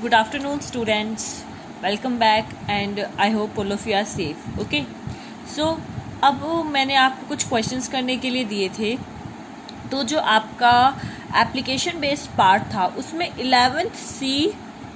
Good afternoon, students. Welcome back, and I hope all of you are safe. Okay. So अब मैंने आपको कुछ questions करने के लिए दिए थे. तो जो आपका एप्लीकेशन बेस्ड पार्ट था उसमें 11th सी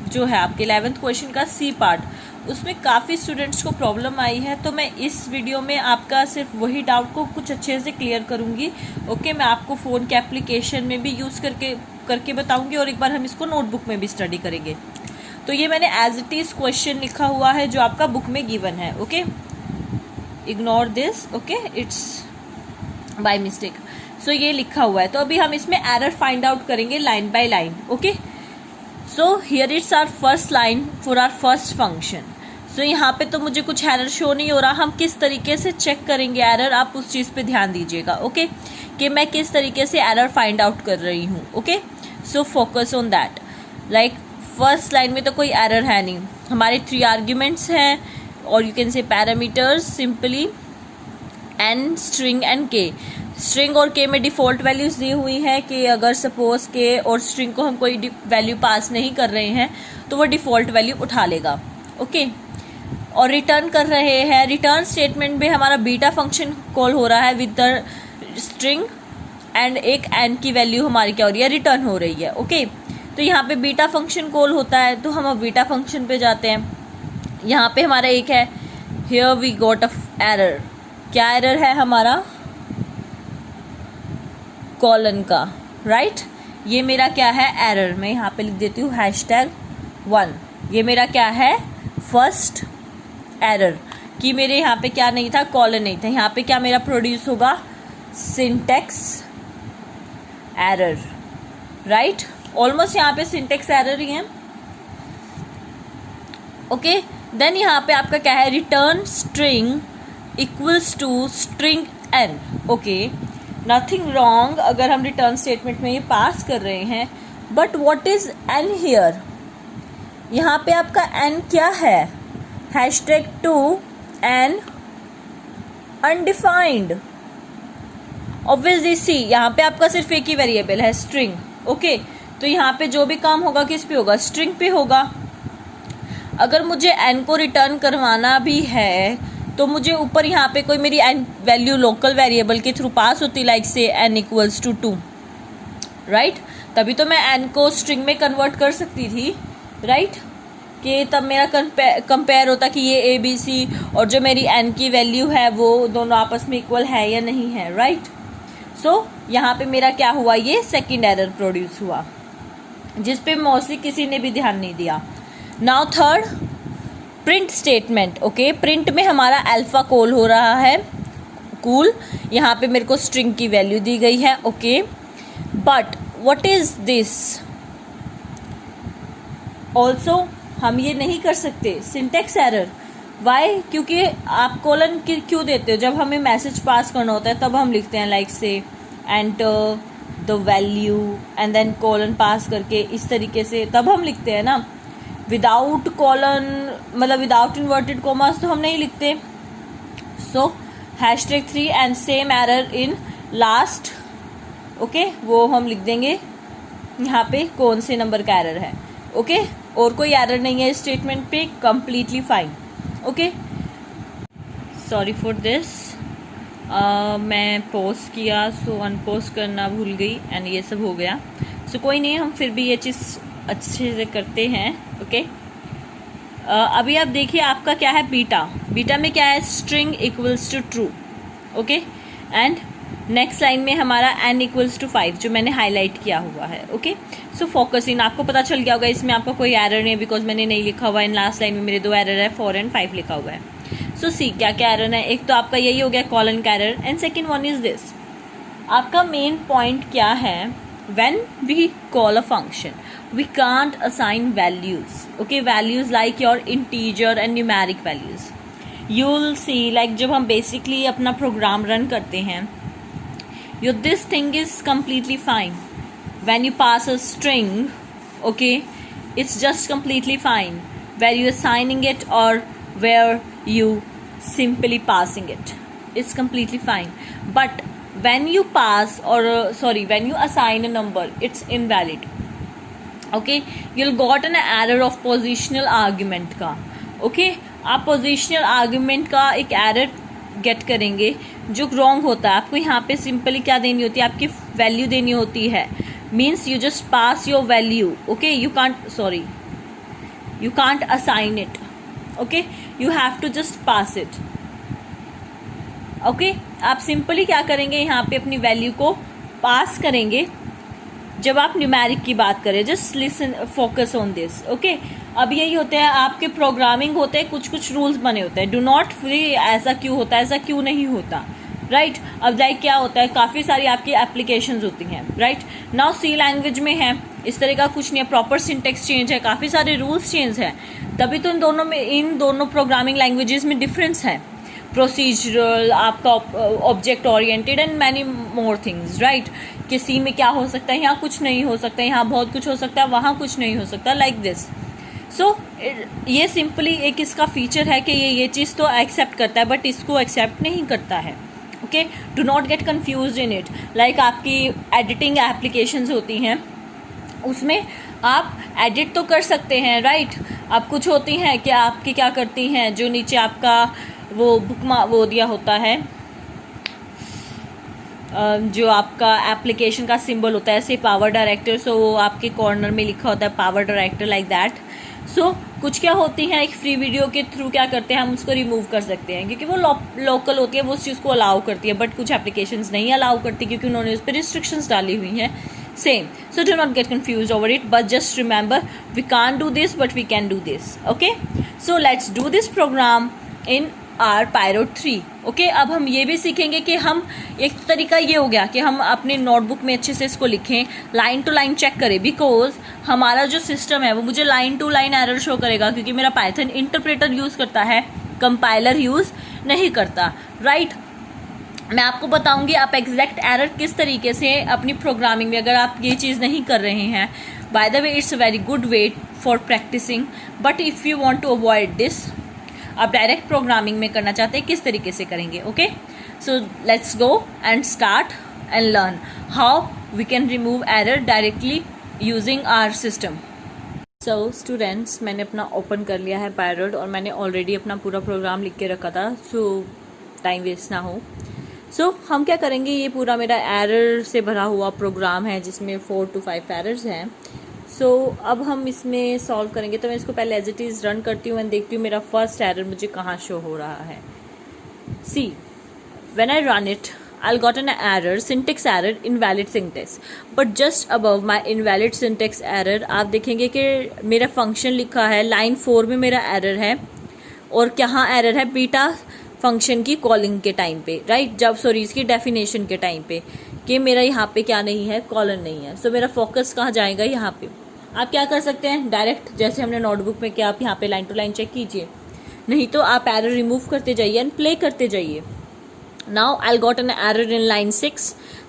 जो है आपके 11th क्वेश्चन का सी पार्ट उसमें काफ़ी स्टूडेंट्स को प्रॉब्लम आई है. तो मैं इस वीडियो में आपका सिर्फ वही डाउट को कुछ अच्छे से क्लियर करूंगी. ओके, मैं आपको फ़ोन के एप्लीकेशन में भी यूज़ करके बताऊंगी और एक बार हम इसको नोटबुक में भी स्टडी करेंगे. तो ये मैंने एज इट इज़ क्वेश्चन लिखा हुआ है जो आपका बुक में गिवन है. Okay, ignore this. Okay, it's by mistake. So ये लिखा हुआ है. तो अभी हम इसमें एरर फाइंड आउट करेंगे line by line. Okay, so here it's our first line for our first function. So यहाँ पे तो मुझे कुछ एरर शो नहीं हो रहा. हम किस तरीके से चेक करेंगे एरर, आप उस चीज़ पे ध्यान दीजिएगा. ओके, कि मैं किस तरीके से एरर फाइंड आउट कर रही हूँ. Okay, so focus on that. Like first line में तो कोई एरर है नहीं. हमारे 3 आर्ग्यूमेंट्स हैं और you can say parameters simply N, string and K. String और के में डिफ़ॉल्ट वैल्यूज़ दी हुई है कि अगर सपोज के और स्ट्रिंग को हम कोई वैल्यू पास नहीं कर रहे हैं तो वो डिफ़ॉल्ट वैल्यू उठा लेगा. ओके, और रिटर्न कर रहे हैं. रिटर्न स्टेटमेंट में हमारा बीटा फंक्शन कॉल हो रहा है विद द स्ट्रिंग एंड एक एन की वैल्यू हमारी क्या हो रही है, रिटर्न हो रही है. ओके, तो यहाँ पे बीटा फंक्शन कॉल होता है. तो हम अब बीटा फंक्शन पे जाते हैं. यहाँ पे हमारा एक है here we got a error. क्या एरर है हमारा, कॉलन का. राइट, ये मेरा क्या है एरर. मैं यहाँ पे लिख देती हूँ #1. ये मेरा क्या है फर्स्ट एरर कि मेरे यहाँ पे क्या नहीं था, कॉलन नहीं था. यहाँ पे क्या मेरा प्रोड्यूस होगा, सिंटेक्स एरर. राइट, ऑलमोस्ट यहाँ पे सिंटेक्स एरर ही है. ओके, देन यहाँ पे आपका क्या है, return string equals to string N. Okay, nothing wrong अगर हम रिटर्न स्टेटमेंट में ये पास कर रहे हैं. But what is an here, यहाँ पे आपका एन क्या है, #2 एन अनडिफाइंड. ऑब्वियसली सी यहाँ पे आपका सिर्फ एक ही वेरिएबल है, स्ट्रिंग. ओके, तो यहाँ पे जो भी काम होगा किस पे होगा, स्ट्रिंग पे होगा. अगर मुझे एन को रिटर्न करवाना भी है तो मुझे ऊपर यहाँ पे कोई मेरी एन वैल्यू लोकल वेरिएबल के थ्रू पास होती, लाइक से एन इक्वल्स टू 2. राइट, तभी तो मैं एन को स्ट्रिंग में कन्वर्ट कर सकती थी. राइट, कि तब मेरा कंपेयर होता कि ये ए बी सी और जो मेरी एन की वैल्यू है वो दोनों आपस में इक्वल है या नहीं है. राइट, सो यहाँ पे मेरा क्या हुआ, ये सेकेंड एरर प्रोड्यूस हुआ जिस पे मोस्टली किसी ने भी ध्यान नहीं दिया. Now third, print statement. Okay, print में हमारा अल्फा कॉल हो रहा है. कूल, यहाँ पे मेरे को स्ट्रिंग की वैल्यू दी गई है. Okay, but what is this, also हम ये नहीं कर सकते, सिंटेक्स एरर. वाई, क्योंकि आप कॉलन क्यों देते हो, जब हमें मैसेज पास करना होता है तब हम लिखते हैं like say enter the value and then colon pass करके, इस तरीके से तब हम लिखते हैं ना. विदाउट कॉलन मतलब विदाउट इन्वर्टेड कॉमास तो हम नहीं लिखते. So #3 and same error in last. Okay, वो हम लिख देंगे यहाँ पे कौन से नंबर का एरर है. ओके, और कोई एरर नहीं है इस स्टेटमेंट पे, completely fine. Okay, sorry for this, मैं पोस्ट किया सो अनपोस्ट करना भूल गई एंड ये सब हो गया. सो कोई नहीं, हम फिर भी ये चीज़ अच्छे से करते हैं. ओके, अभी आप देखिए आपका क्या है, बीटा. बीटा में क्या है, string equals to true. Okay, and next line में हमारा n इक्वल्स टू 5 जो मैंने हाईलाइट किया हुआ है. ओके, सो फोकस इन, आपको पता चल गया होगा इसमें आपका कोई एरर नहीं, बिकॉज मैंने नहीं लिखा हुआ. इन लास्ट लाइन में मेरे 2 एरर है, 4 एंड 5 लिखा हुआ है. सो सी क्या क्या एरर है, एक तो आपका यही हो गया कॉलन का error, and second one is this. आपका मेन पॉइंट क्या है, when we call a function we can't assign values. Okay, values like your integer and numeric values. You'll see like जब हम basically अपना प्रोग्राम रन करते हैं, this thing is completely fine. When you pass a string, okay, it's just completely fine where you assigning it or where you simply passing it, it's completely fine. But when you pass or when you assign a number, it's invalid. Okay, you'll got an error of positional argument का. Okay, आप positional argument का एक error gate करेंगे जो wrong होता है. आपको यहाँ पे सिंपली क्या देनी होती है, आपकी वैल्यू देनी होती है. Means you just pass your value. Okay, you can't assign it. Okay, you have to just pass it. Okay, आप सिंपली क्या करेंगे, यहाँ पे अपनी वैल्यू को पास करेंगे. जब आप न्यूमेरिक की बात करें, just listen, focus on this. Okay, अब यही होते हैं आपके प्रोग्रामिंग होते हैं, कुछ कुछ रूल्स बने होते हैं. डू नॉट फ्री ऐसा क्यों होता है, ऐसा क्यों नहीं होता, राइट. अब लाइक क्या होता है, काफ़ी सारी आपकी एप्लीकेशंस होती हैं, राइट. नाउ सी लैंग्वेज में है, इस तरह का कुछ नहीं है, प्रॉपर सिंटेक्स चेंज है, काफ़ी सारे रूल्स चेंज है. तभी तो इन दोनों प्रोग्रामिंग लैंग्वेजेस में डिफरेंस है. प्रोसीजरल, आपका object oriented and many more things, right. किसी में क्या हो सकता है, यहाँ कुछ नहीं हो सकता, यहाँ बहुत कुछ हो सकता है, वहाँ कुछ नहीं हो सकता, लाइक दिस. सो ये सिंपली एक इसका फीचर है कि ये चीज़ तो एक्सेप्ट करता है बट इसको एक्सेप्ट नहीं करता है. Okay, do not get confuse in it. Like आपकी एडिटिंग एप्लीकेशंस होती हैं, उसमें आप एडिट तो कर सकते हैं, राइट. अब कुछ होती हैं कि आपकी क्या करती हैं, जो नीचे आपका वो दिया होता है, जो आपका एप्लीकेशन का सिंबल होता है, ऐसे पावर डायरेक्टर. सो वो आपके कॉर्नर में लिखा होता है पावर डायरेक्टर, लाइक दैट. सो कुछ क्या होती हैं, एक फ्री वीडियो के थ्रू क्या करते हैं, हम उसको रिमूव कर सकते हैं क्योंकि वो लोकल होती है, वो उस चीज़ को अलाउ करती है. बट कुछ एप्लीकेशंस नहीं अलाउ करती क्योंकि उन्होंने उस पर रिस्ट्रिक्शंस डाली हुई हैं. Same. So do not get confuse over it, but just remember we can't do this but we can do this. Okay, so let's do this program in our pyro 3. Okay, अब हम ये भी सीखेंगे कि हम, एक तरीका ये हो गया कि हम अपने नोटबुक में अच्छे से इसको लिखें, लाइन टू लाइन चेक करें. बिकॉज हमारा जो सिस्टम है वो मुझे line to line error show करेगा क्योंकि मेरा पाइथन इंटरप्रेटर यूज़ करता है, कंपाइलर यूज़ नहीं करता, राइट. मैं आपको बताऊंगी आप एग्जैक्ट एरर किस तरीके से अपनी प्रोग्रामिंग में, अगर आप ये चीज़ नहीं कर रहे हैं. By the way it's a very good way for practicing, but if you want to avoid this, आप डायरेक्ट प्रोग्रामिंग में करना चाहते हैं, किस तरीके से करेंगे. Okay, so let's go and start and learn how we can remove error directly using our system. So students, मैंने अपना ओपन कर लिया है पायरोट और मैंने ऑलरेडी अपना पूरा प्रोग्राम लिख के रखा था, सो टाइम वेस्ट ना हो. सो हम क्या करेंगे, ये पूरा मेरा एरर से भरा हुआ प्रोग्राम है जिसमें 4 to 5 एरर्स हैं. सो अब हम इसमें सॉल्व करेंगे. तो मैं इसको पहले एज इट इज़ रन करती हूँ एंड देखती हूँ मेरा फर्स्ट एरर मुझे कहाँ शो हो रहा है. See, when I run it I got an error, syntax error, invalid syntax. But just above my invalid syntax error आप देखेंगे कि मेरा फंक्शन लिखा है, लाइन 4 में मेरा एरर है. और कहाँ एरर है, बीटा फंक्शन की कॉलिंग के टाइम पे, राइट. जब सॉरी इसकी डेफिनेशन के टाइम पे, कि मेरा यहाँ पे क्या नहीं है, कॉलन नहीं है. सो मेरा फोकस कहाँ जाएगा, यहाँ पे. आप क्या कर सकते हैं, डायरेक्ट जैसे हमने नोटबुक में किया, आप यहाँ पे लाइन टू लाइन चेक कीजिए, नहीं तो आप एरर रिमूव करते जाइए एंड प्ले करते जाइए. Now I got an error in line 6,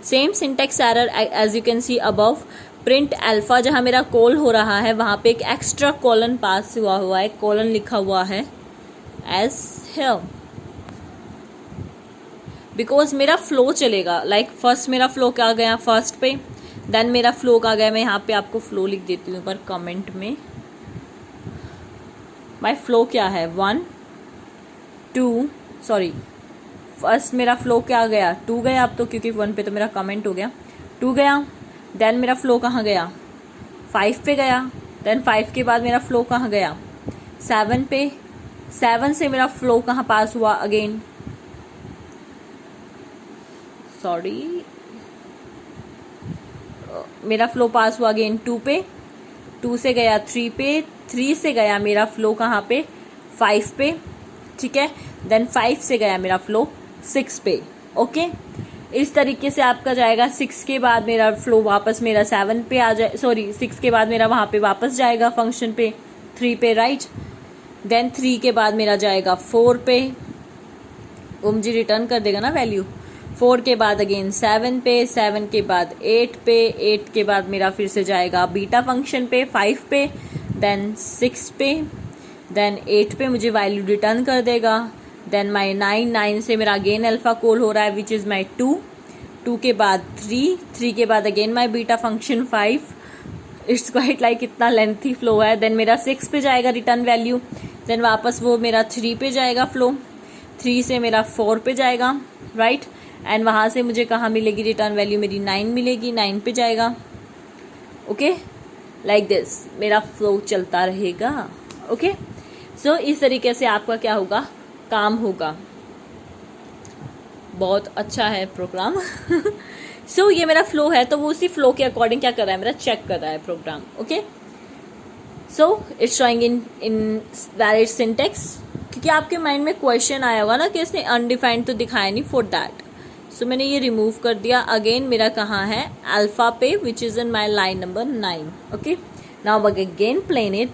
same syntax error as you can see above. Print alpha, जहाँ मेरा कॉल हो रहा है वहाँ पे एक एक्स्ट्रा कॉलन पास हुआ है, कॉलन लिखा हुआ है एज हियर. बिकॉज मेरा फ्लो चलेगा, लाइक फर्स्ट मेरा फ्लो क्या गया फर्स्ट पे, देन मेरा फ्लो का गया, मैं यहाँ पे आपको फ्लो लिख देती हूँ पर कमेंट में. माय फ्लो क्या है, 1 2, सॉरी फर्स्ट मेरा फ्लो क्या गया, 2 गया. अब तो क्योंकि 1 पे तो मेरा कमेंट हो गया, 2 गया. देन मेरा फ्लो कहाँ गया, 5 पे गया. देन 5 के बाद मेरा फ्लो कहाँ गया, 7 पे. 7 से मेरा फ्लो कहाँ पास हुआ, अगेन सॉरी मेरा फ्लो पास हुआ अगेन 2 पे. 2 से गया 3 पे. 3 से गया मेरा फ्लो कहाँ पे, 5 पे, ठीक है. देन 5 से गया मेरा फ्लो 6 पे. ओके, इस तरीके से आपका जाएगा. 6 के बाद मेरा फ्लो वापस मेरा 7 पे आ जाए, सॉरी 6 के बाद मेरा वहाँ पे वापस जाएगा फंक्शन पे 3 पे, राइट. देन 3 के बाद मेरा जाएगा 4 पे, वो मुझे रिटर्न कर देगा ना वैल्यू. 4 के बाद अगेन 7 पे, 7 के बाद 8 पे, 8 के बाद मेरा फिर से जाएगा बीटा फंक्शन पे 5 पे, देन 6 पे, देन 8 पे मुझे वैल्यू रिटर्न कर देगा. देन माई 9 से मेरा अगेन अल्फा कॉल हो रहा है विच इज़ माई 2 के बाद 3 के बाद again my beta function 5 it's quite like इतना लेंथी फ्लो है। देन मेरा 6 पे जाएगा रिटर्न वैल्यू, देन वापस वो मेरा 3 पे जाएगा फ्लो, 3 से मेरा 4 पे जाएगा, राइट। एंड वहाँ से मुझे कहाँ मिलेगी रिटर्न वैल्यू, मेरी 9 मिलेगी, 9 पे जाएगा। ओके, लाइक दिस मेरा फ्लो चलता रहेगा। ओके, सो इस तरीके से आपका क्या होगा, काम होगा। बहुत अच्छा है प्रोग्राम। सो ये मेरा फ्लो है, तो वो उसी फ्लो के अकॉर्डिंग क्या कर रहा है, मेरा चेक कर रहा है program. Okay, so it's showing invalid syntax, क्योंकि आपके माइंड में क्वेश्चन आया होगा ना कि इसने अनडिफाइंड तो दिखाया नहीं, फॉर दैट सो मैंने ये रिमूव कर दिया। अगेन मेरा कहाँ है, अल्फा पे, which is in my line number 9। Okay, now again plain इट।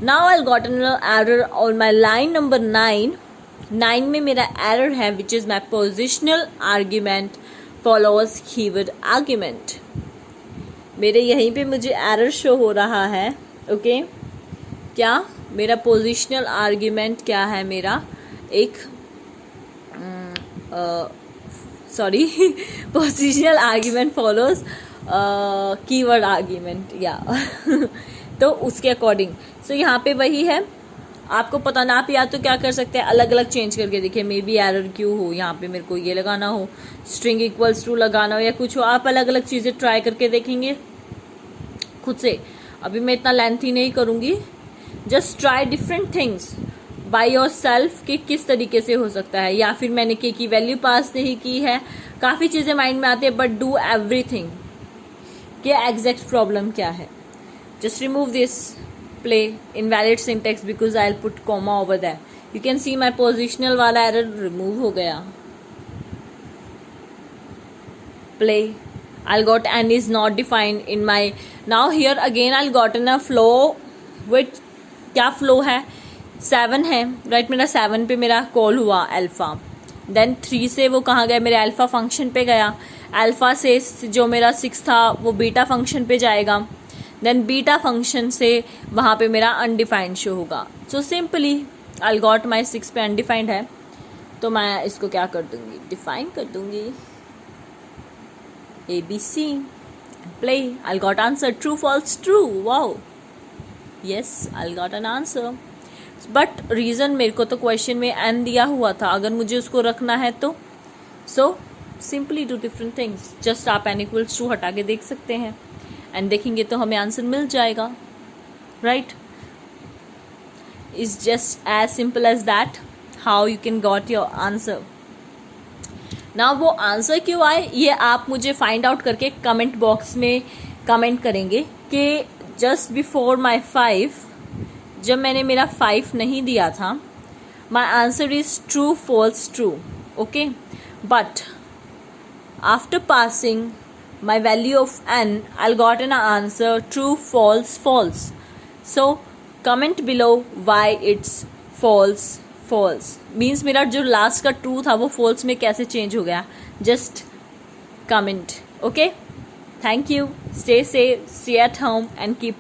Now I got an error on my line number 9। 9 में मेरा एरर है which is my positional argument followers keyword argument. मेरे यहीं पे मुझे एरर शो हो रहा है। ओके, क्या मेरा पोजिशनल आर्ग्यूमेंट क्या है, मेरा एक sorry positional argument follows keyword argument, या तो उसके अकॉर्डिंग सो यहाँ पे वही है। आपको पता ना, आप या तो क्या कर सकते हैं, अलग अलग चेंज करके देखिए, मे बी एरर क्यों हो, यहाँ पे मेरे को ये लगाना हो, स्ट्रिंग इक्वल्स टू लगाना हो, या कुछ हो, आप अलग अलग चीज़ें ट्राई करके देखेंगे खुद से। अभी मैं इतना लेंथी नहीं करूँगी, just try different things by your self कि किस तरीके से हो सकता है। या फिर मैंने के की वैल्यू पास नहीं की है, काफ़ी चीज़ें माइंड में आती है, बट डू एवरीथिंग कि एग्जैक्ट प्रॉब्लम क्या है। Just remove this play invalid syntax because I will put comma over that. You can see my positional वाला एरर रिमूव हो गया। Play I'll got n is not defined in my, now here again I'll gotten a flow with, क्या flow है, 7 है, right. मेरा 7 पे मेरा call हुआ अल्फा, देन 3 से वो कहाँ गया, मेरे अल्फा फंक्शन पे गया, अल्फा से जो मेरा 6 था वो बीटा फंक्शन पे जाएगा, देन बीटा फंक्शन से वहाँ पे मेरा अनडिफाइंड शो होगा। So simply I got my 6 पे अनडिफाइंड है, तो मैं इसको क्या कर दूंगी, डिफाइन कर दूंगी ABC, play. I got answer true, false, true. Wow. Yes, I got an answer. But reason मेरे को तो क्वेश्चन में n दिया हुआ था, अगर मुझे उसको रखना है तो so simply do different things. Just आप n equals to हटा के देख सकते हैं and देखेंगे तो हमें आंसर मिल जाएगा, right? It's just as simple as that. How you can got your answer. ना वो आंसर क्यों आए, ये आप मुझे फाइंड आउट करके कमेंट बॉक्स में कमेंट करेंगे कि जस्ट बिफोर माई 5, जब मैंने मेरा 5 नहीं दिया था, my answer is true false true. Okay, but after passing my value of n, I got an answer true false false. So comment below why it's false false, means मेरा जो last का true था वो false में कैसे change हो गया, just comment. Okay, thank you, stay safe, stay at home and keep